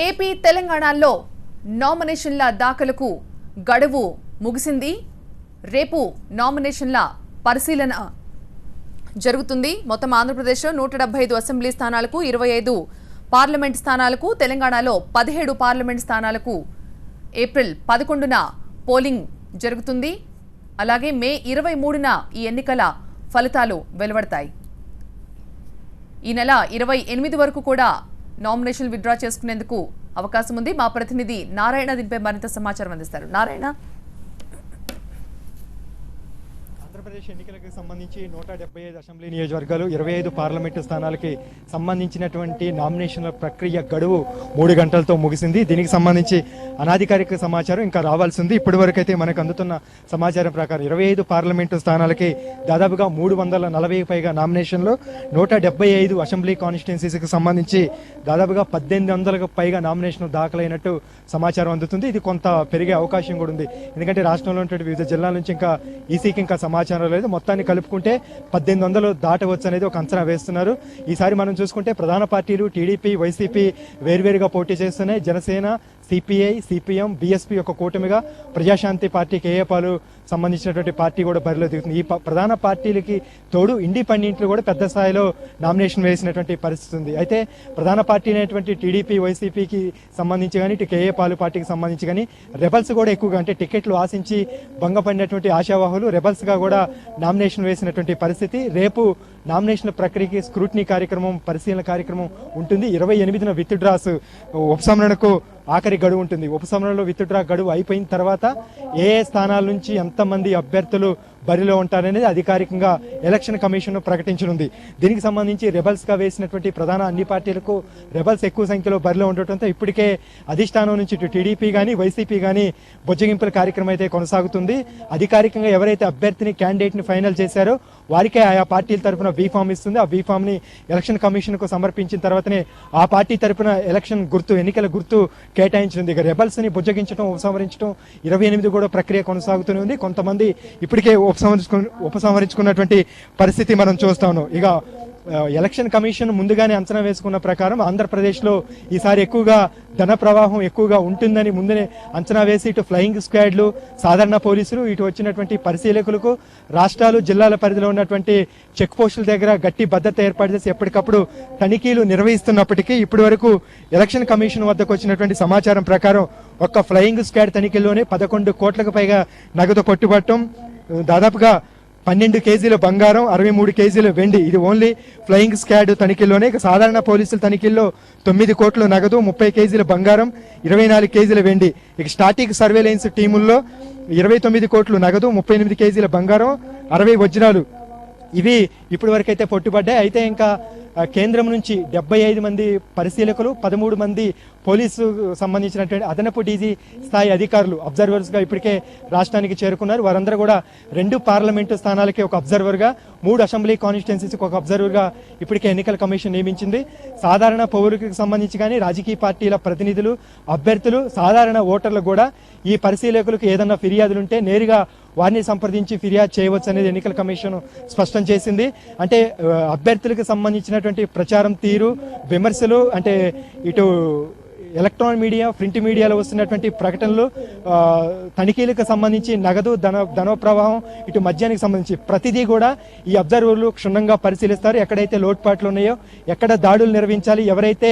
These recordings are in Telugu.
ఏపీ తెలంగాణలో నామినేషన్ల దాఖలకు గడువు ముగిసింది. రేపు నామినేషన్ల పరిశీలన జరుగుతుంది. మొత్తం ఆంధ్రప్రదేశ్లో 175 అసెంబ్లీ స్థానాలకు 25 పార్లమెంట్ స్థానాలకు, తెలంగాణలో 17 పార్లమెంట్ స్థానాలకు ఏప్రిల్ 11న పోలింగ్ జరుగుతుంది. అలాగే మే 23న ఈ ఎన్నికల ఫలితాలు వెలువడతాయి. ఈ నెల 28 వరకు కూడా నామినేషన్ విత్డ్రా చేసుకునేందుకు అవకాశం ఉంది. మా ప్రతినిధి నారాయణ దీనిపై మరింత సమాచారం అందిస్తారు. నారాయణ, ఆంధ్రప్రదేశ్ ఎన్నికలకు సంబంధించి 175 అసెంబ్లీ నియోజకవర్గాలు, 25 పార్లమెంటు స్థానాలకి సంబంధించినటువంటి నామినేషన్ల ప్రక్రియ గడువు 3 గంటలతో ముగిసింది. దీనికి సంబంధించి అనాధికారిక సమాచారం ఇంకా రావాల్సి ఉంది. ఇప్పటి వరకు అయితే మనకు అందుతున్న సమాచారం ప్రకారం 25 పార్లమెంటు స్థానాలకి దాదాపుగా 340 పైగా నామినేషన్లు, 175 అసెంబ్లీ కాన్స్టిట్యున్సీస్కి సంబంధించి దాదాపుగా 1800కు పైగా నామినేషన్లు దాఖలైనట్టు సమాచారం అందుతుంది. ఇది కొంత పెరిగే అవకాశం కూడా ఉంది. ఎందుకంటే రాష్ట్రంలో ఉన్నటువంటి వివిధ జిల్లాల నుంచి ఇంకా ఈసీకి ఇంకా సమాచారం లేదు. మొత్తాన్ని కలుపుకుంటే 1800 దాటవచ్చు అనేది ఒక అంచనా వేస్తున్నారు. ఈసారి మనం చూసుకుంటే ప్రధాన పార్టీలు టీడీపీ, వైసీపీ వేర్వేరుగా పోటీ చేస్తున్నాయి. జనసేన, సిపిఐ, సిపిఎం, బీఎస్పీ ఒక కూటమిగా, ప్రజాశాంతి పార్టీ, కేఏపాలు సంబంధించినటువంటి పార్టీ కూడా బరిలో దిగుతుంది. ఈ ప్రధాన పార్టీలకి తోడు ఇండిపెండెంట్లు కూడా పెద్ద స్థాయిలో నామినేషన్ వేసినటువంటి పరిస్థితి ఉంది. అయితే ప్రధాన పార్టీ అయినటువంటి టీడీపీ, వైసీపీకి సంబంధించి కానీ, ఇటు కేఏపాలు పార్టీకి సంబంధించి కానీ రెబల్స్ కూడా ఎక్కువగా, అంటే టికెట్లు ఆశించి భంగపడినటువంటి ఆశావాహులు రెబల్స్గా కూడా నామినేషన్ వేసినటువంటి పరిస్థితి. రేపు నామినేషన్ల ప్రక్రియకి స్క్రూటినీ కార్యక్రమం, పరిశీలన కార్యక్రమం ఉంటుంది. 28న విత్డ్రాస్ ఉపసంహరణకు ఆఖరి గడువు ఉంటుంది. ఉపసంహరణలో విత్డ్రా గడువు అయిపోయిన తర్వాత ఏ స్థానాల నుంచి ఎంతమంది అభ్యర్థులు బరిలో ఉంటారనేది అధికారికంగా ఎలక్షన్ కమిషన్ ప్రకటించనుంది. దీనికి సంబంధించి రెబల్స్గా వేసినటువంటి ప్రధాన అన్ని పార్టీలకు రెబల్స్ ఎక్కువ సంఖ్యలో బరిలో ఉండటంతో ఇప్పటికే అధిష్టానం నుంచి ఇటు టీడీపీ కానీ, వైసీపీ కానీ బొజ్జగింపుల కార్యక్రమం అయితే కొనసాగుతుంది. అధికారికంగా ఎవరైతే అభ్యర్థిని, క్యాండిడేట్ని ఫైనల్ చేశారో వారికే ఆయా పార్టీల తరఫున బీఫామ్ ఇస్తుంది. ఆ బీఫామ్ని ఎలక్షన్ కమిషన్కు సమర్పించిన తర్వాతనే ఆ పార్టీ తరఫున ఎలక్షన్ గుర్తు, ఎన్నికల గుర్తు కేటాయించింది. ఇక రెబల్స్ని బుజ్జగించడం, ఉపసంహరించడం 28 కూడా ప్రక్రియ కొనసాగుతూనే ఉంది. కొంతమంది ఇప్పటికే ఉపసంహరించుకున్నటువంటి పరిస్థితి మనం చూస్తా ఉన్నాం. ఇక ఎలక్షన్ కమిషన్ ముందుగానే అంచనా వేసుకున్న ప్రకారం ఆంధ్రప్రదేశ్లో ఈసారి ఎక్కువగా ధన ప్రవాహం ఎక్కువగా ఉంటుందని ముందునే అంచనా వేసి ఇటు ఫ్లయింగ్ స్క్వాడ్లు, సాధారణ పోలీసులు, ఇటు వచ్చినటువంటి పరిశీలకులకు రాష్ట్రాలు, జిల్లాల పరిధిలో ఉన్నటువంటి చెక్ పోస్టుల దగ్గర గట్టి భద్రత ఏర్పాటు చేసి ఎప్పటికప్పుడు తనిఖీలు నిర్వహిస్తున్నప్పటికీ ఇప్పటి వరకు ఎలక్షన్ కమిషన్ వద్దకు వచ్చినటువంటి సమాచారం ప్రకారం ఒక్క ఫ్లయింగ్ స్క్వాడ్ తనిఖీల్లోనే 11 కోట్లకు పైగా నగదు పట్టుబట్టడం, దాదాపుగా 12 కేజీల బంగారం, 63 కేజీల వెండి. ఇది ఓన్లీ ఫ్లయింగ్ స్క్వాడ్ తనిఖీల్లోనే. ఇక సాధారణ పోలీసుల తనిఖీల్లో 9 కోట్ల నగదు, 30 కేజీల బంగారం, 24 కేజీల వెండి. ఇక స్టాటిక్ సర్వేలెన్స్ టీముల్లో 29 కోట్లు నగదు, 38 కేజీల బంగారం, 60 వజ్రాలు ఇవి ఇప్పటి వరకు అయితే పట్టుబడ్డాయి. అయితే ఇంకా కేంద్రం నుంచి 75 మంది పరిశీలకులు, 13 మంది పోలీసు సంబంధించినటువంటి అదనపు డీజీ స్థాయి అధికారులు అబ్జర్వర్స్గా ఇప్పటికే రాష్ట్రానికి చేరుకున్నారు. వారందరూ కూడా 2 పార్లమెంటు స్థానాలకి ఒక అబ్జర్వర్గా, 3 అసెంబ్లీ కాన్స్టిట్యున్సీస్కి ఒక అబ్జర్వర్గా ఇప్పటికే ఎన్నికల కమిషన్ నియమించింది. సాధారణ పౌరులకు సంబంధించి కానీ, రాజకీయ పార్టీల ప్రతినిధులు, అభ్యర్థులు, సాధారణ ఓటర్లు కూడా ఈ పరిశీలకులకు ఏదన్నా ఫిర్యాదులుంటే నేరుగా వారిని సంప్రదించి ఫిర్యాదు చేయవచ్చు అనేది ఎన్నికల కమిషన్ స్పష్టం చేసింది. అంటే అభ్యర్థులకు సంబంధించినటువంటి ప్రచారం తీరు, విమర్శలు, అంటే ఇటు ఎలక్ట్రానిక్ మీడియా, ప్రింట్ మీడియాలో వస్తున్నటువంటి ప్రకటనలు, తనిఖీలకు సంబంధించి నగదు, ధన ప్రవాహం, ఇటు మద్యానికి సంబంధించి ప్రతిదీ కూడా ఈ అబ్జర్వర్లు క్షుణ్ణంగా పరిశీలిస్తారు. ఎక్కడైతే లోటుపాట్లు ఉన్నాయో, ఎక్కడ దాడులు నిర్వహించాలి, ఎవరైతే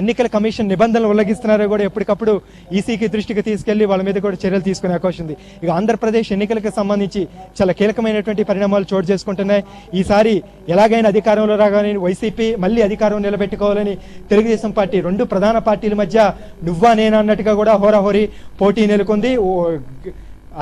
ఎన్నికల కమిషన్ నిబంధనలు ఉల్లంఘిస్తున్నారో కూడా ఎప్పటికప్పుడు ఈసీకి దృష్టికి తీసుకెళ్లి వాళ్ళ మీద కూడా చర్యలు తీసుకునే అవకాశం ఉంది. ఇక ఆంధ్రప్రదేశ్ ఎన్నికలకు సంబంధించి చాలా కీలకమైనటువంటి పరిణామాలు చోటు చేసుకుంటున్నాయి. ఈసారి ఎలాగైనా అధికారంలో రాగానే వైసీపీ మళ్ళీ అధికారం నిలబెట్టుకోవాలని తెలుగుదేశం పార్టీ, 2 ప్రధాన పార్టీల మధ్య నువ్వా నేనా అన్నట్టుగా కూడా హోరాహోరీ పోటీ నెలకొంది.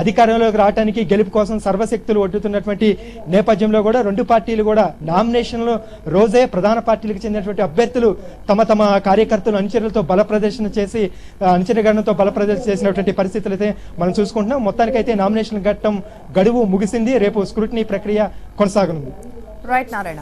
అధికారంలోకి రావడానికి, గెలుపు కోసం సర్వశక్తులు ఒడ్డుతున్నటువంటి నేపథ్యంలో కూడా 2 పార్టీలు కూడా నామినేషన్లో రోజే ప్రధాన పార్టీలకు చెందినటువంటి అభ్యర్థులు తమ కార్యకర్తలు, అనుచరులతో బల ప్రదర్శన చేసి, అనుచరగణంతో బల ప్రదర్శన చేసినటువంటి పరిస్థితులు అయితే మనం చూసుకుంటున్నాం. మొత్తానికైతే నామినేషన్ ఘట్టం గడువు ముగిసింది. రేపు స్క్రూటినీ ప్రక్రియ కొనసాగనుంది. రైట్ నారాయణ.